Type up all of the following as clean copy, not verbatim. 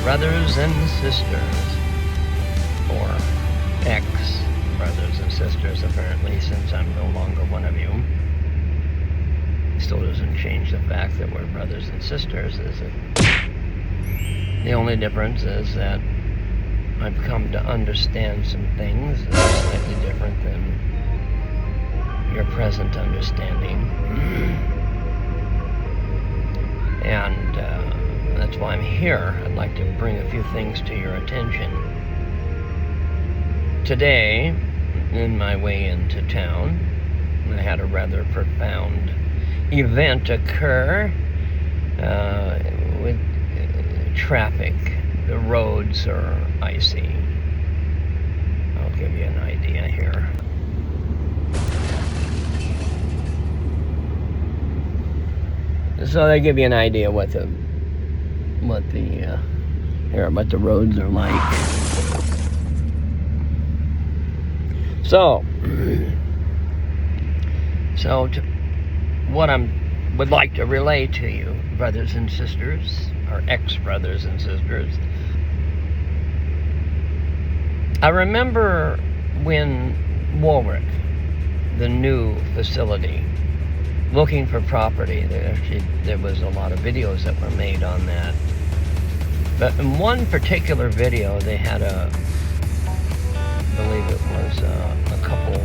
brothers and sisters, or ex-brothers and sisters, apparently, since I'm no longer one of you. Still doesn't change the fact that we're brothers and sisters, is it? The only difference is that I've come to understand some things that are slightly different than your present understanding. And that's why I'm here. I'd like to bring a few things to your attention. Today, in my way into town, I had a rather profound event occur with traffic. The roads are icy. I'll give you an idea here. So they give you an idea what the roads are like. What I would like to relay to you, brothers and sisters, or ex-brothers and sisters. I remember when Warwick, the new facility, looking for property, there was a lot of videos that were made on that. But in one particular video, they had I believe it was a couple.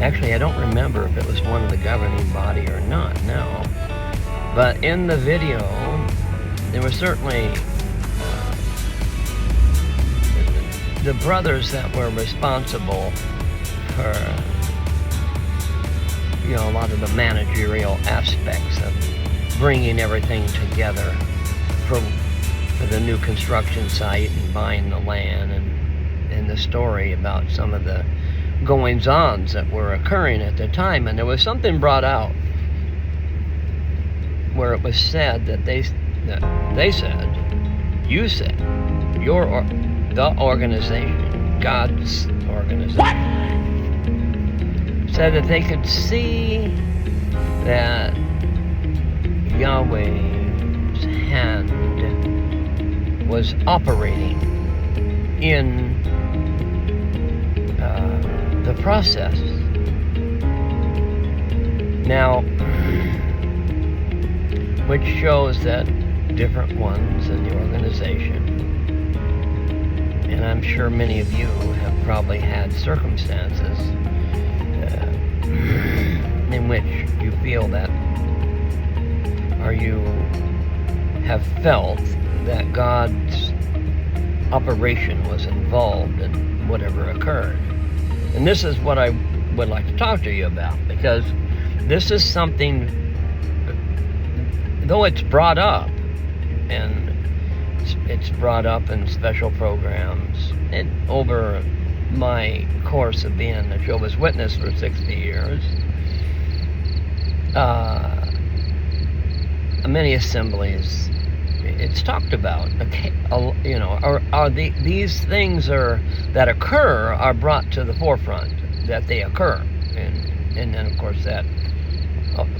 Actually, I don't remember if it was one of the governing body or not now. But in the video, there were certainly the brothers that were responsible for, a lot of the managerial aspects of bringing everything together for the new construction site and buying the land, and the story about some of the goings-ons that were occurring at the time. And there was something brought out where it was said that you said, the organization, God's organization, said that they could see that Yahweh's hand was operating in the process. Now, which shows that different ones in the organization, and I'm sure many of you have probably had circumstances in which you feel that, or you have felt that God's operation was involved in whatever occurred. And this is what I would like to talk to you about, because this is something, though it's brought up, and it's brought up in special programs, and over my course of being a Jehovah's Witness for 60 years, many assemblies, it's talked about, these things that occur are brought to the forefront, that they occur, and then of course that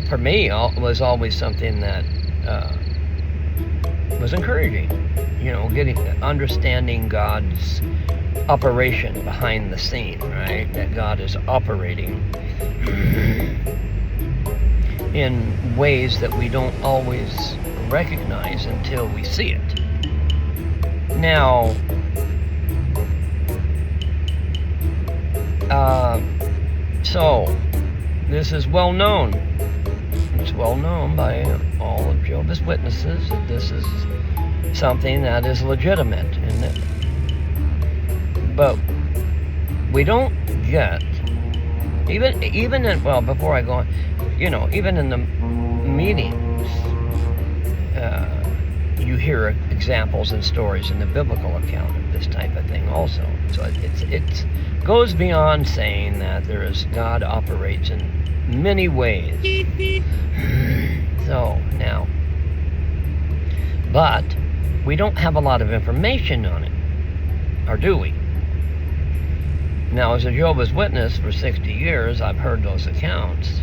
for me was always something that was encouraging, understanding God's operation behind the scene, right? That God is operating in ways that we don't always recognize until we see it. Now, so this is well known. It's well known by all of Jehovah's Witnesses that this is something that is legitimate, but we don't get, even in, well, before I go on, even in the meetings, you hear examples and stories in the biblical account of this type of thing also. So it goes beyond saying that God operates in many ways. So now, but we don't have a lot of information on it, or do we? Now, as a Jehovah's Witness for 60 years, I've heard those accounts,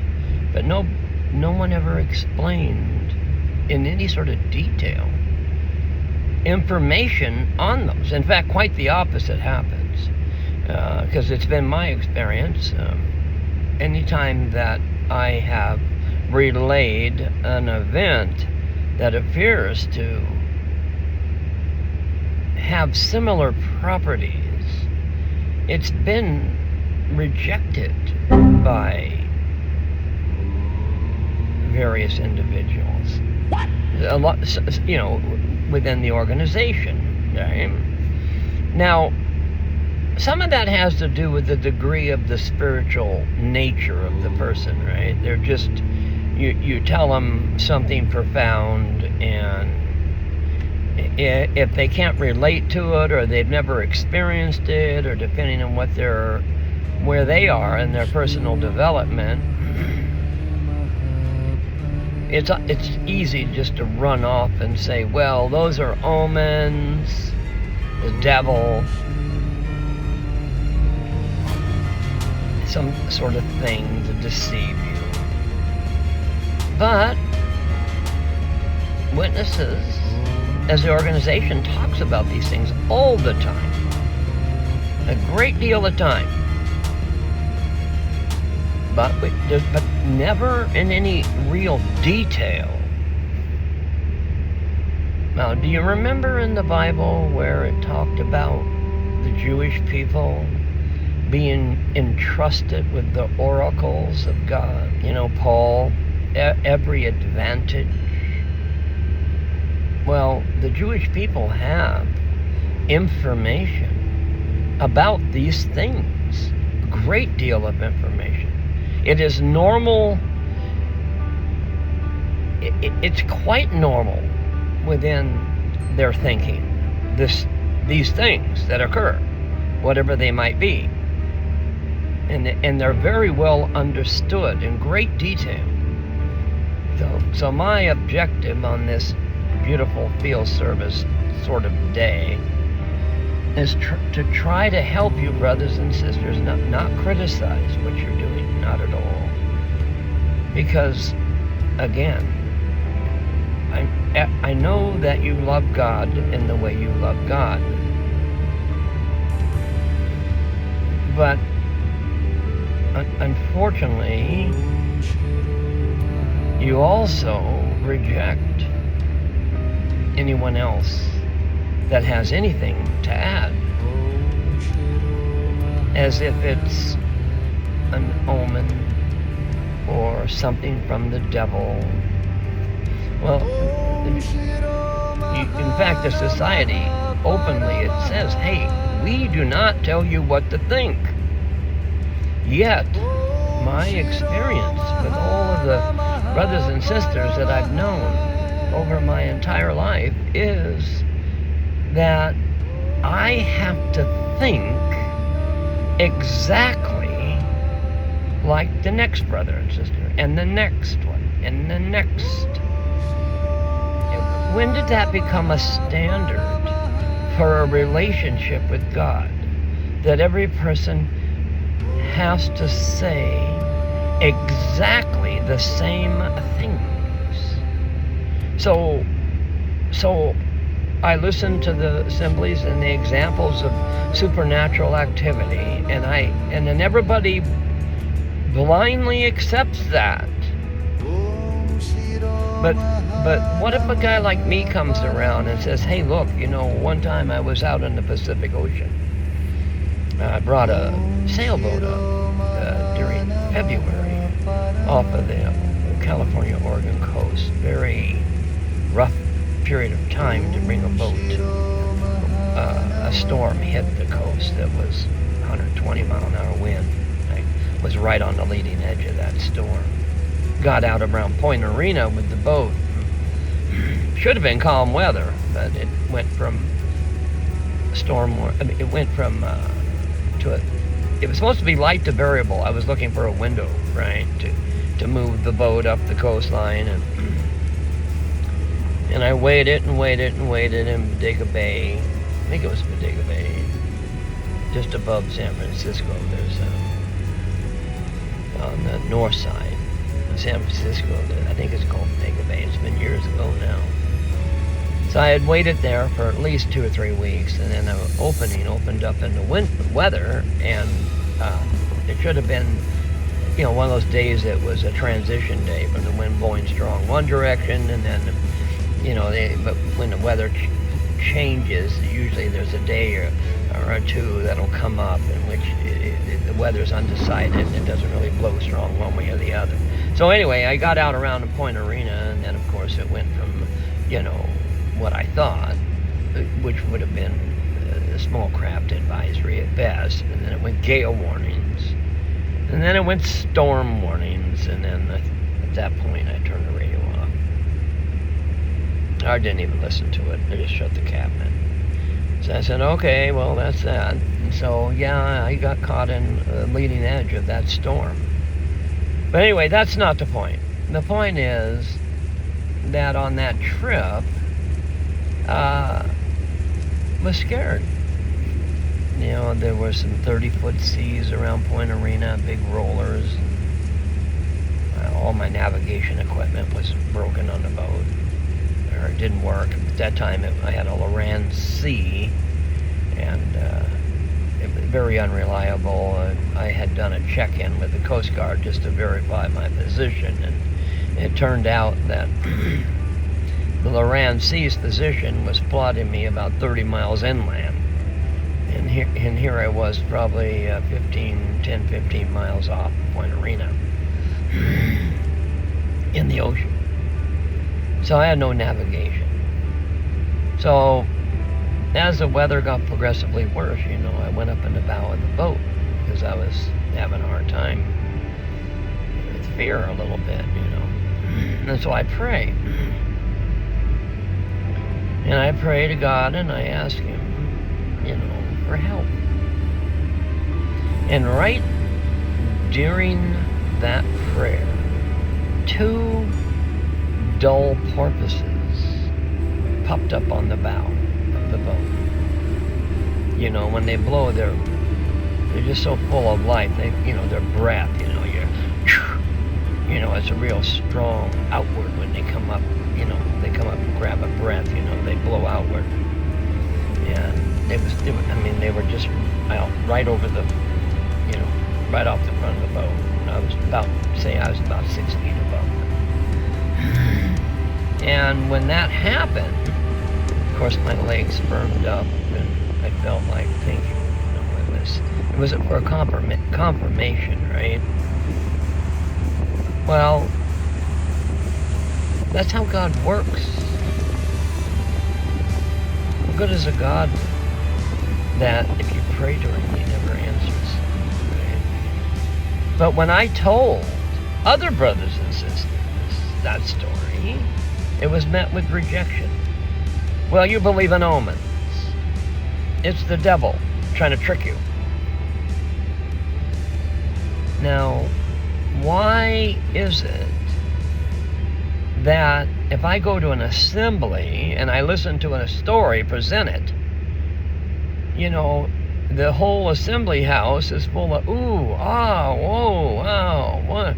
but no one ever explained in any sort of detail information on those. In fact, quite the opposite happens, because it's been my experience. Anytime that I have relayed an event that appears to have similar properties, it's been rejected by various individuals. A lot, within the organization. Right? Now, some of that has to do with the degree of the spiritual nature of the person, right? They're just, you tell them something profound, and if they can't relate to it, or they've never experienced it, or depending on where they are in their personal development, it's easy just to run off and say, well, those are omens, the devil, some sort of thing to deceive you. But Witnesses, as the organization, talks about these things all the time, a great deal of time, but never in any real detail. Now, do you remember in the Bible where it talked about the Jewish people being entrusted with the oracles of God? Paul, every advantage. Well, the Jewish people have information about these things, a great deal of information. It is normal, it's quite normal within their thinking, these things that occur, whatever they might be. And they're very well understood in great detail. So my objective on this beautiful field service sort of day is to try to help you, brothers and sisters, not criticize what you're doing, not at all. Because, again, I know that you love God in the way you love God. But unfortunately, you also reject anyone else that has anything to add, as if it's an omen or something from the devil. Well, in fact, the society openly, it says, hey, we do not tell you what to think. Yet, my experience with all of the brothers and sisters that I've known over my entire life is that I have to think exactly like the next brother and sister, and the next one, and the next. When did that become a standard for a relationship with God? That every person has to say exactly the same things. So I listen to the assemblies and the examples of supernatural activity, and then everybody blindly accepts that. But what if a guy like me comes around and says, hey, look, one time I was out in the Pacific Ocean. I brought a sailboat up during February off of the California-Oregon coast. Very rough period of time to bring a boat. A storm hit the coast that was 120 mile an hour wind. I was right on the leading edge of that storm. Got out around Point Arena with the boat. Should have been calm weather, but it went from it went from it was supposed to be light to variable. I was looking for a window, right, to move the boat up the coastline, and I waited in Bodega Bay. I think it was Bodega Bay, just above San Francisco. There's on the north side, San Francisco. I think it's called Mega Bay. It's been years ago now. So I had waited there for at least 2 or 3 weeks, and then an opening opened up in the weather, and it should have been, one of those days that was a transition day from the wind blowing strong one direction, and then, but when the weather changes, usually there's a day or two that'll come up in which the weather's undecided and it doesn't really blow strong one way or the other. So anyway, I got out around the Point Arena, and then of course it went from, what I thought, which would have been a small craft advisory at best, and then it went gale warnings, and then it went storm warnings, and then at that point I turned the radio off. I didn't even listen to it. I just shut the cabinet. So I said, okay, well, that's that. And so, yeah, I got caught in the leading edge of that storm. But anyway, that's not the point. The point is that on that trip, was scared. There were some 30-foot seas around Point Arena, big rollers. All my navigation equipment was broken on the boat, or it didn't work. At that time, I had a Loran C, and it was very unreliable. I had done a check-in with the Coast Guard just to verify my position, and it turned out that the Loran C's position was plotting me about 30 miles inland. And here I was probably 10-15 miles off Point Arena in the ocean. So I had no navigation. So as the weather got progressively worse, I went up in the bow of the boat because I was having a hard time with fear a little bit, And so I prayed. And I pray to God, and I ask Him, for help. And right during that prayer, 2 dull porpoises popped up on the bow of the boat. When they blow, they're just so full of life. Their breath, it's a real strong outward when they come up. They come up and grab a breath, they blow outward. And they were just right over the, right off the front of the boat. I was about 6 feet above them. And when that happened, of course my legs firmed up and I felt like thinking, it was for a confirmation, right? Well, that's how God works. How good is a God that if you pray to Him, He never answers, right? But when I told other brothers and sisters that story, it was met with rejection. Well, you believe in omens. It's the devil trying to trick you. Now, why is it that if I go to an assembly and I listen to a story presented, the whole assembly house is full of ooh, ah, whoa, wow, what?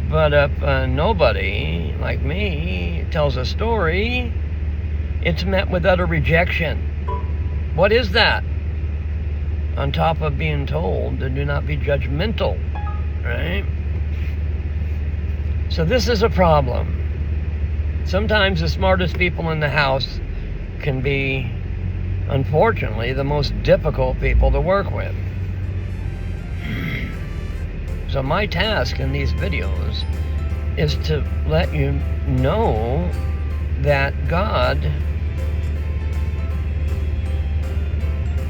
But if nobody like me tells a story, it's met with utter rejection. What is that? On top of being told to do not be judgmental, right? So this is a problem. Sometimes the smartest people in the house can be, unfortunately, the most difficult people to work with. So my task in these videos is to let you know that God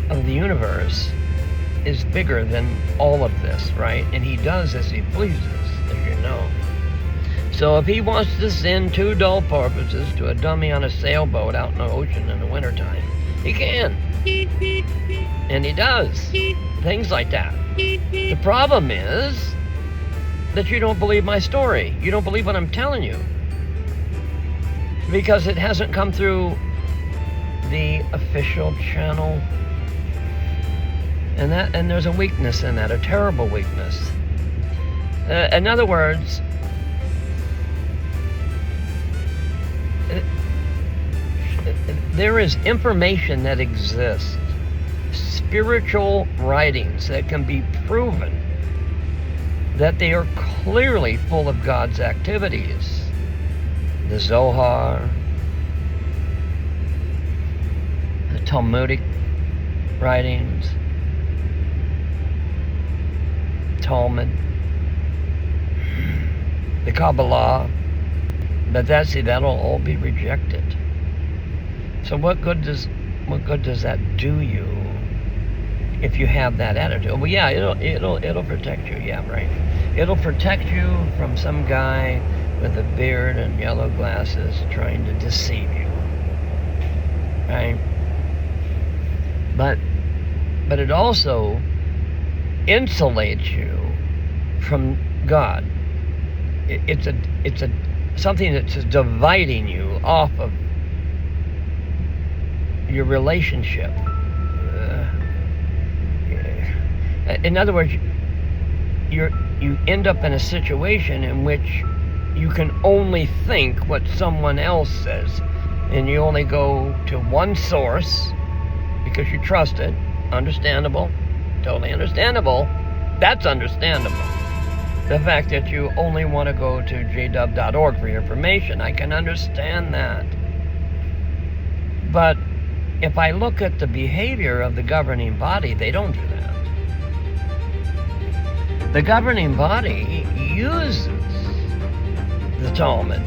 of the universe is bigger than all of this, right? And He does as He pleases, as you know. So if He wants to send 2 dull porpoises to a dummy on a sailboat out in the ocean in the wintertime, He can. And He does. Things like that. The problem is that you don't believe my story. You don't believe what I'm telling you. Because it hasn't come through the official channel. And there's a weakness in that, a terrible weakness. In other words, there is information that exists, spiritual writings that can be proven that they are clearly full of God's activities. The Zohar, the Talmudic writings, Talmud, the Kabbalah, but that'll all be rejected. So what good does that do you if you have that attitude? Well, yeah, it'll protect you. Yeah, right. It'll protect you from some guy with a beard and yellow glasses trying to deceive you, right? But it also insulates you from God. It's a something that's dividing you off of your relationship. In other words, you end up in a situation in which you can only think what someone else says, and you only go to one source because you trust it. Understandable, totally understandable. That's understandable. The fact that you only want to go to jdub.org for your information, I can understand that. But if I look at the behavior of the governing body, they don't do that. The governing body uses the Talmud,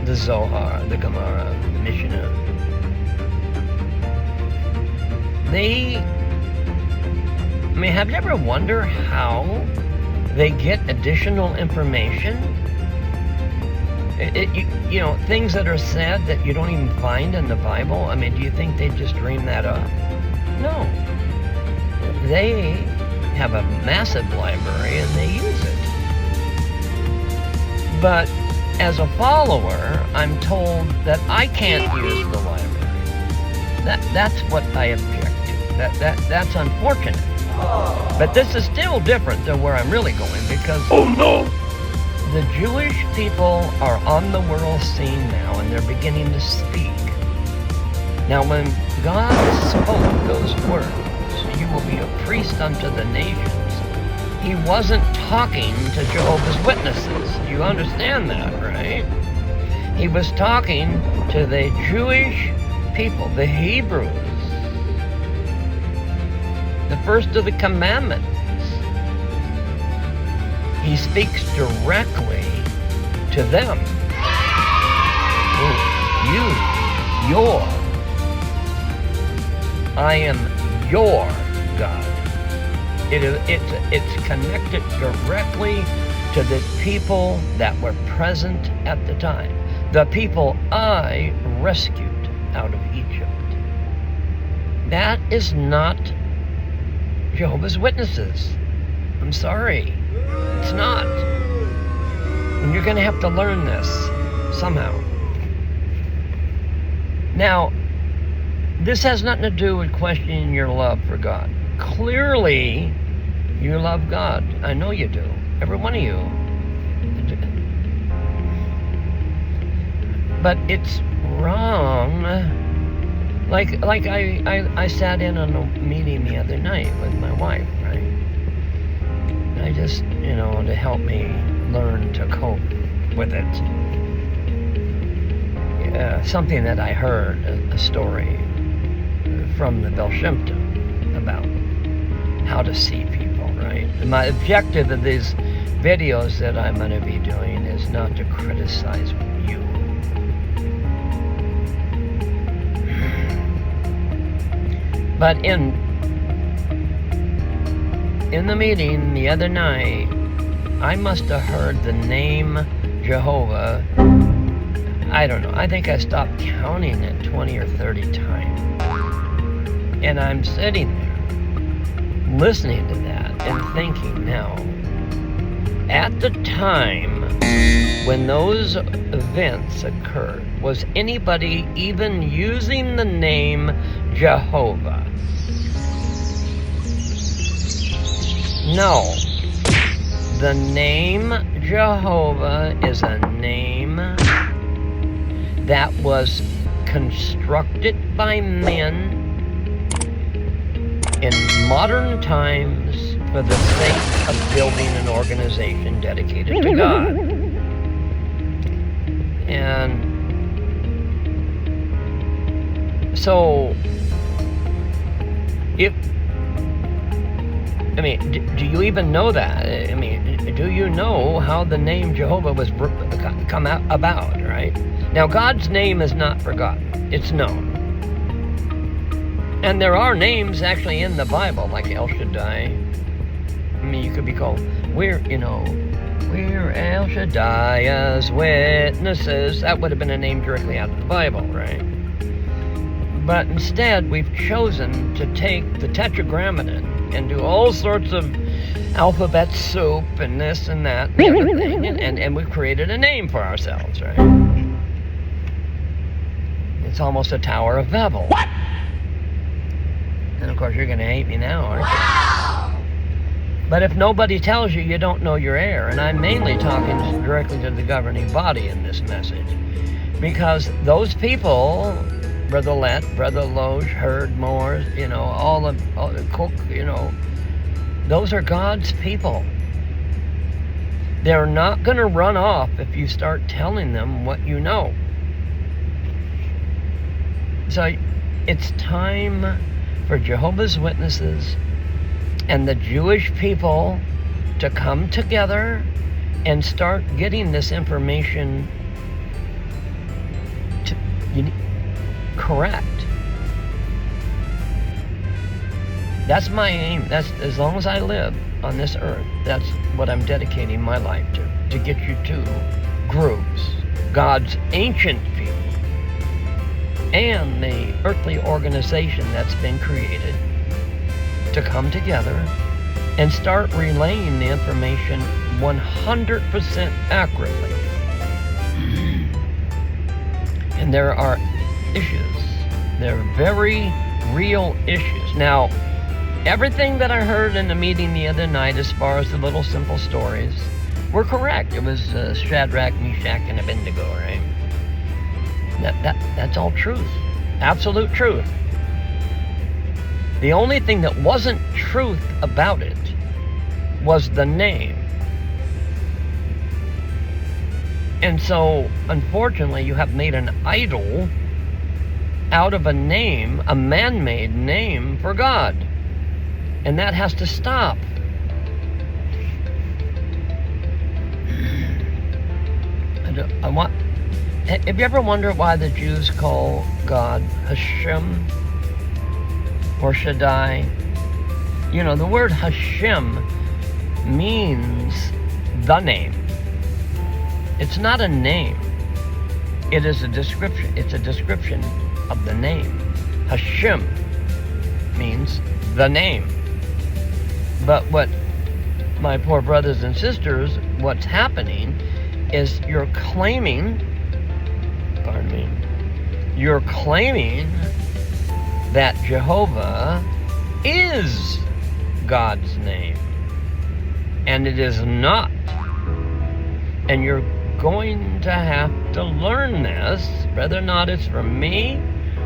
the Zohar, the Gemara, the Mishnah. Have you ever wondered how they get additional information? Things that are said that you don't even find in the Bible. Do you think they just dream that up? No. They have a massive library and they use it. But as a follower, I'm told that I can't use the library. That's what I object to. That's unfortunate. But this is still different than where I'm really going, because the Jewish people are on the world scene now, and they're beginning to speak. Now, when God spoke those words, "You will be a priest unto the nations," he wasn't talking to Jehovah's Witnesses. You understand that, right? He was talking to the Jewish people, the Hebrews. The first of the commandments. He speaks directly to them. I am your God. It's connected directly to the people that were present at the time. The people I rescued out of Egypt. That is not Jehovah's Witnesses. I'm sorry. It's not. And you're going to have to learn this somehow. Now, this has nothing to do with questioning your love for God. Clearly, you love God. I know you do. Every one of you. But it's wrong. Like I sat in on a meeting the other night with my wife, right? And I just, to help me learn to cope with it. Something that I heard, a story from the Baal Shem Tov about how to see people, right? And my objective of these videos that I'm going to be doing is not to criticize you. But in the meeting the other night, I must have heard the name Jehovah, I don't know, I think I stopped counting it 20 or 30 times. And I'm sitting there, listening to that and thinking, now, at the time when those events occurred, was anybody even using the name Jehovah? No. The name Jehovah is a name that was constructed by men in modern times for the sake of building an organization dedicated to God. And so, do you even know that? Do you know how the name Jehovah was come about, right? Now, God's name is not forgotten. It's known. And there are names actually in the Bible, like El Shaddai. You could be called, we're El Shaddai as witnesses. That would have been a name directly out of the Bible, right? But instead, we've chosen to take the Tetragrammaton and do all sorts of alphabet soup and this and that and the other thing, and we've created a name for ourselves, right? It's almost a Tower of Babel. What? And of course, you're going to hate me now, aren't you? Wow! But if nobody tells you, you don't know your heir. And I'm mainly talking directly to the governing body in this message. Because those people, Brother Lett, Brother Loge, Herd, Moores, all the Cook, those are God's people. They're not going to run off if you start telling them what you know. So it's time for Jehovah's Witnesses and the Jewish people to come together and start getting this information correct. That's my aim. That's as long as I live on this earth, that's what I'm dedicating my life to get you to groups, God's ancient people, and the earthly organization that's been created to come together and start relaying the information 100% accurately. And there are issues. They're very real issues. Now, everything that I heard in the meeting the other night as far as the little simple stories were correct. It was Shadrach, Meshach, and Abednego, right? That's all truth. Absolute truth. The only thing that wasn't truth about it was the name. And so, unfortunately, you have made an idol out of a name, a man-made name for God. And that has to stop. Have you ever wondered why the Jews call God Hashem or Shaddai? The word Hashem means the name. It's not a name. It is a description. It's a description of the name. Hashem means the name. But what my poor brothers and sisters, what's happening is you're claiming that Jehovah is God's name. And it is not. And you're going to have to learn this, whether or not it's from me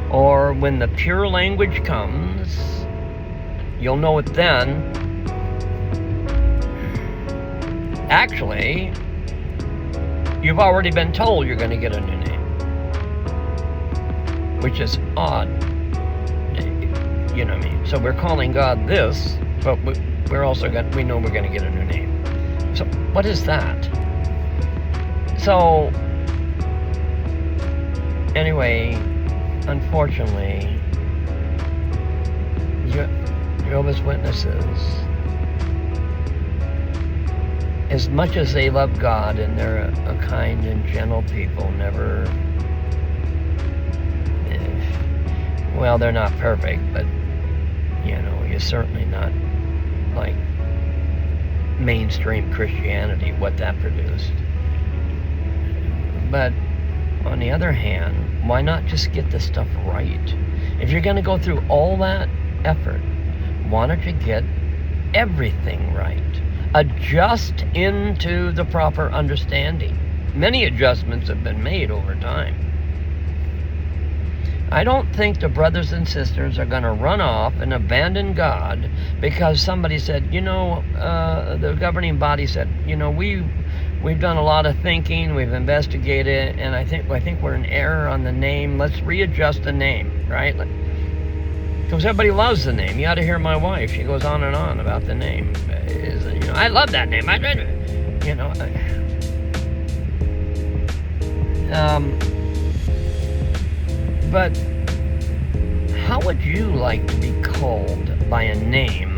or when the pure language comes. You'll know it then. Actually, you've already been told you're going to get a new name, which is odd. You know what I mean? So we're calling God this, but we're also we know we're going to get a new name. So what is that? So anyway, unfortunately, Jehovah's Witnesses, as much as they love God and they're a kind and gentle people, they're not perfect, but you're certainly not like mainstream Christianity, what that produced. But on the other hand, why not just get this stuff right? If you're going to go through all that effort, why don't you get everything right? Adjust into the proper understanding. Many adjustments have been made over time. I don't think the brothers and sisters are going to run off and abandon God because somebody said, the governing body said, we've done a lot of thinking, we've investigated, and I think we're in error on the name. Let's readjust the name, right? Because everybody loves the name. You ought to hear my wife. She goes on and on about the name. I love that name. But how would you like to be called by a name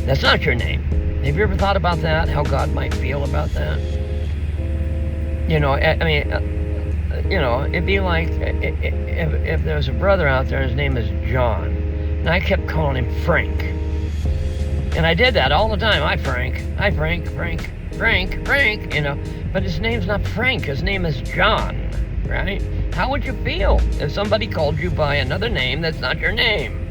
that's not your name? Have you ever thought about that? How God might feel about that? It'd be like if there's a brother out there, his name is John, and I kept calling him Frank. And I did that all the time. Hi, Frank. Hi, Frank. But his name's not Frank. His name is John, right? How would you feel if somebody called you by another name that's not your name?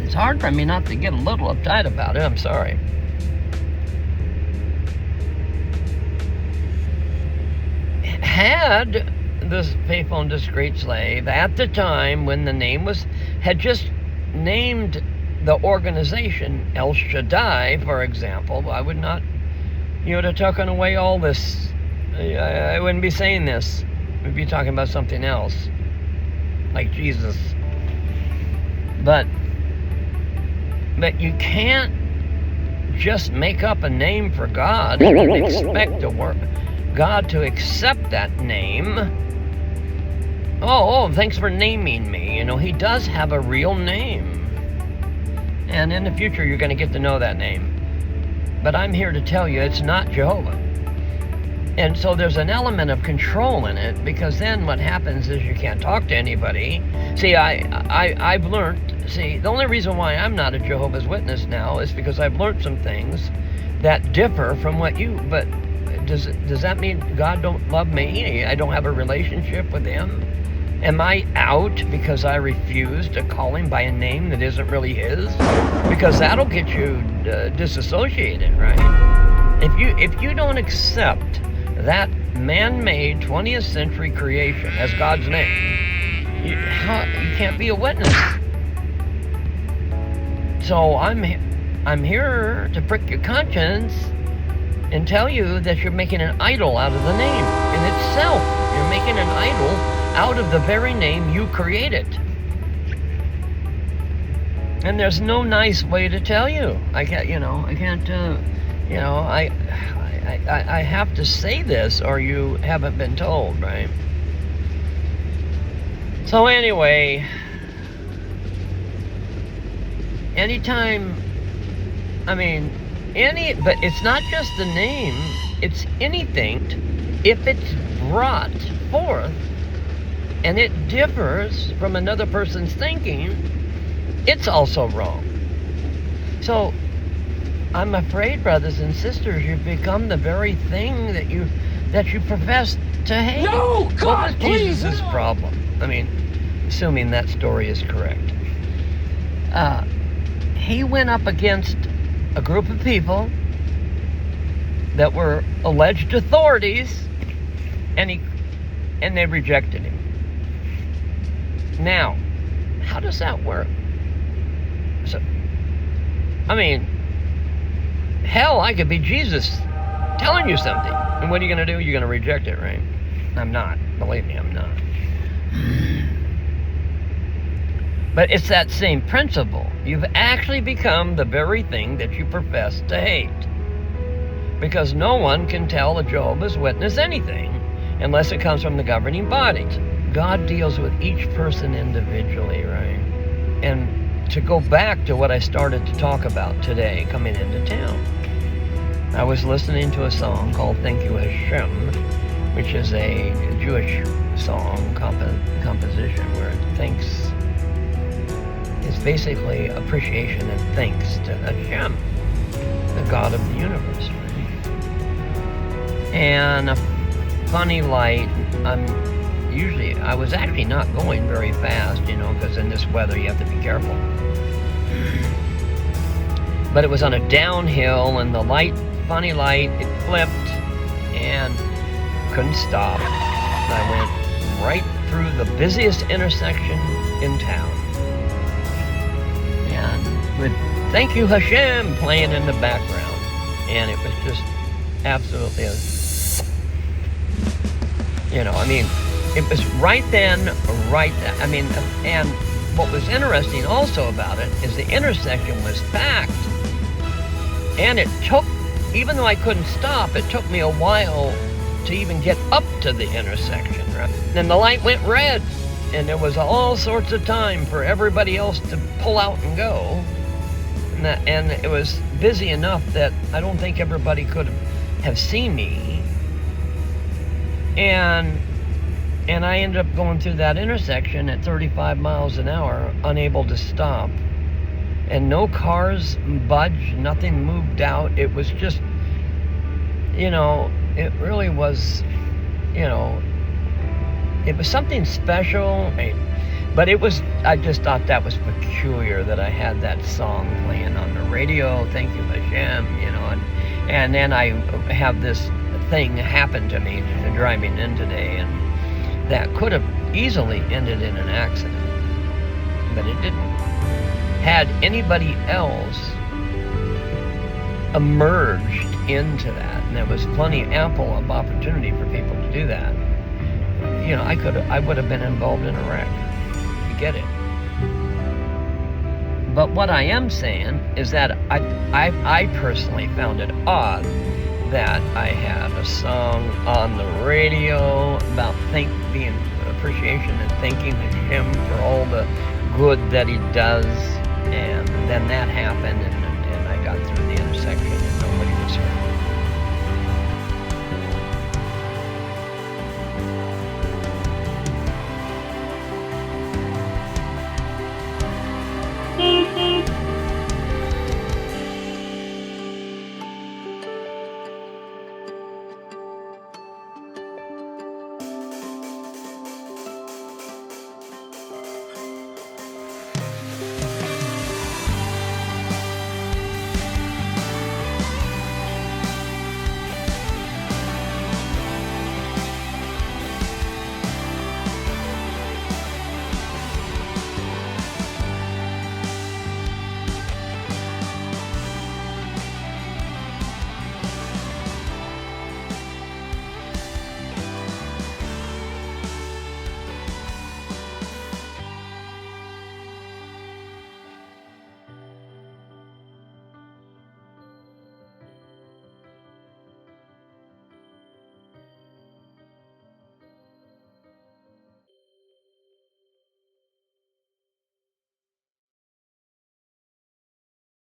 It's hard for me not to get a little uptight about it. I'm sorry. Had this faithful and discreet slave, at the time when the name had just named the organization El Shaddai, for example, I would not, would have taken away all this. I wouldn't be saying this. We'd be talking about something else, like Jesus. But you can't just make up a name for God and expect God to accept that name. Oh, thanks for naming me. He does have a real name. And in the future, you're going to get to know that name. But I'm here to tell you it's not Jehovah. And so there's an element of control in it, because then what happens is you can't talk to anybody. See, I've learned, the only reason why I'm not a Jehovah's Witness now is because I've learned some things that differ from what but does that mean God don't love me? I don't have a relationship with him? Am I out because I refuse to call him by a name that isn't really his? Because that'll get you disassociated, right? If you don't accept that man-made 20th century creation as God's name, you can't be a witness. So I'm here to prick your conscience and tell you that you're making an idol out of the name in itself. You're making an idol out of the very name you created. And there's no nice way to tell you. I have to say this or you haven't been told, right? So anyway, anytime, but it's not just the name, it's anything. If it's brought forth and it differs from another person's thinking, it's also wrong. So I'm afraid, brothers and sisters, you've become the very thing that you profess to hate. No, God, what was please, Jesus' problem? Assuming that story is correct. He went up against a group of people that were alleged authorities, and they rejected him. Now, how does that work? So, hell, I could be Jesus telling you something. And what are you going to do? You're going to reject it, right? I'm not. Believe me, I'm not. But it's that same principle. You've actually become the very thing that you profess to hate. Because no one can tell a Jehovah's Witness anything unless it comes from the governing bodies. God deals with each person individually, right? And to go back to what I started to talk about today, coming into town, I was listening to a song called Thank You Hashem, which is a Jewish song composition where it thanks. It's basically appreciation and thanks to Hashem, the God of the universe, right? And a funny light, I was actually not going very fast, because in this weather you have to be careful. But it was on a downhill, and the funny light, it flipped and couldn't stop. I went right through the busiest intersection in town. And with Thank You Hashem playing in the background. And it was just absolutely, it was right then, and what was interesting also about it is the intersection was packed. And it took, even though I couldn't stop, it took me a while to even get up to the intersection. Right? Then the light went red, and there was all sorts of time for everybody else to pull out and go. And it was busy enough that I don't think everybody could have seen me. And I ended up going through that intersection at 35 miles an hour, unable to stop. And no cars budged, nothing moved out. It was just, it really was, it was something special. But I just thought that was peculiar that I had that song playing on the radio, Thank You Hashem, and then I have this thing happen to me driving in today, and that could have easily ended in an accident, but it didn't. Had anybody else emerged into that, and there was ample of opportunity for people to do that, I would have been involved in a wreck. You get it? But what I am saying is that I personally found it odd that I had a song on the radio about being appreciation and thanking Him for all the good that He does, and then that happened, and I got through the intersection.